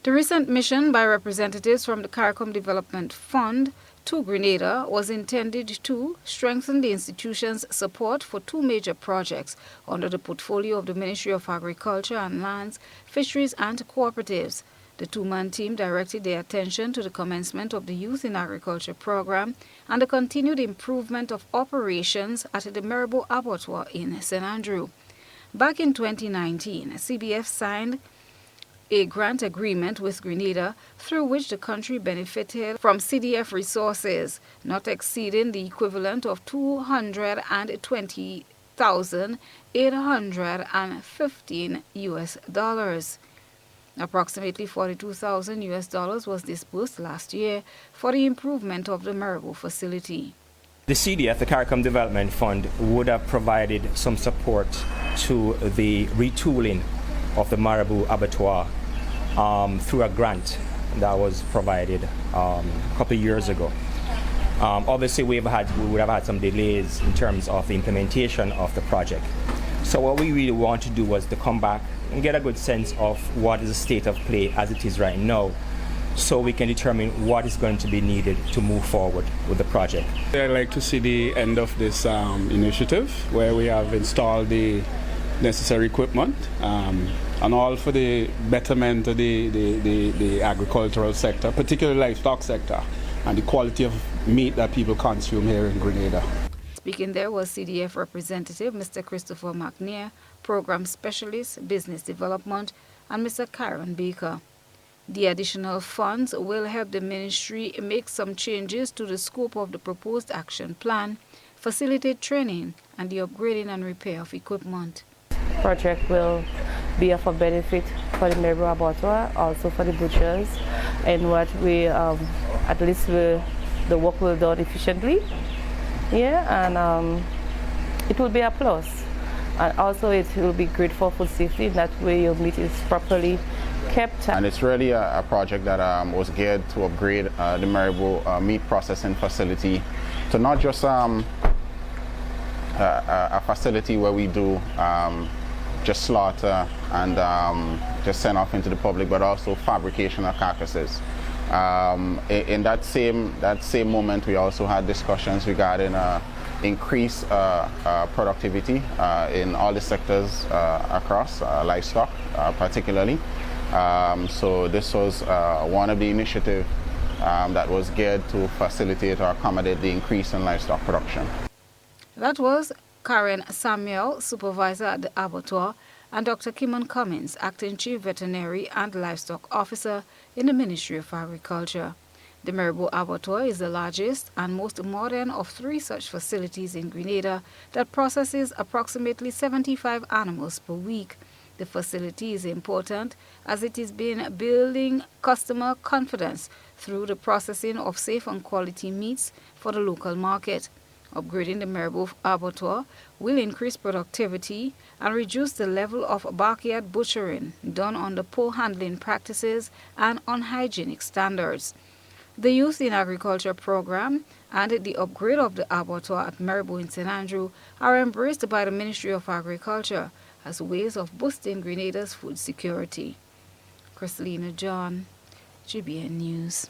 The recent mission by representatives from the CARICOM Development Fund to Grenada was intended to strengthen the institution's support for two major projects under the portfolio of the Ministry of Agriculture and Lands, Fisheries and Cooperatives. The two-man team directed their attention to the commencement of the Youth in Agriculture program and the continued improvement of operations at the Mirabeau abattoir in St. Andrew. Back in 2019, CBF signed a grant agreement with Grenada through which the country benefited from CDF resources not exceeding the equivalent of $220,815 US. Approximately $42,000 was disbursed last year for the improvement of the Mirabeau facility. The CDF, the CARICOM Development Fund, would have provided some support to the retooling of the Mirabeau abattoir through a grant that was provided a couple of years ago. Obviously, we would have had some delays in terms of the implementation of the project. So what we really want to do was to come back and get a good sense of what is the state of play as it is right now, so we can determine what is going to be needed to move forward with the project. I'd like to see the end of this initiative where we have installed the necessary equipment and all for the betterment of the agricultural sector, particularly livestock sector, and the quality of meat that people consume here in Grenada. Speaking there was CDF representative Mr. Christopher McNair, Program Specialist, Business Development, and Mr. Karen Baker. The additional funds will help the ministry make some changes to the scope of the proposed action plan, facilitate training, and the upgrading and repair of equipment. The project will be of a benefit for the Mirabeau abattoir, also for the butchers, and what we, at least the work will be done efficiently. Yeah, and it will be a plus. And also it will be great for food safety, that way your meat is properly kept. And it's really a project that was geared to upgrade the Mirabeau meat processing facility to not just a facility where we do just slaughter and just send off into the public, but also fabrication of carcasses. In that same moment, we also had discussions regarding increased productivity in all the sectors across livestock, particularly. So this was one of the initiatives that was geared to facilitate or accommodate the increase in livestock production. That was Karen Samuel, supervisor at the abattoir, and Dr. Kimon Cummins, acting chief veterinary and livestock officer in the Ministry of Agriculture. The Mirabeau abattoir is the largest and most modern of three such facilities in Grenada that processes approximately 75 animals per week. The facility is important as it is been building customer confidence through the processing of safe and quality meats for the local market. Upgrading the Mirabeau abattoir will increase productivity and reduce the level of backyard butchering done under poor handling practices and unhygienic standards. The Youth in Agriculture program and the upgrade of the abattoir at Mirabeau in St. Andrew are embraced by the Ministry of Agriculture as ways of boosting Grenada's food security. Christelina John, GBN News.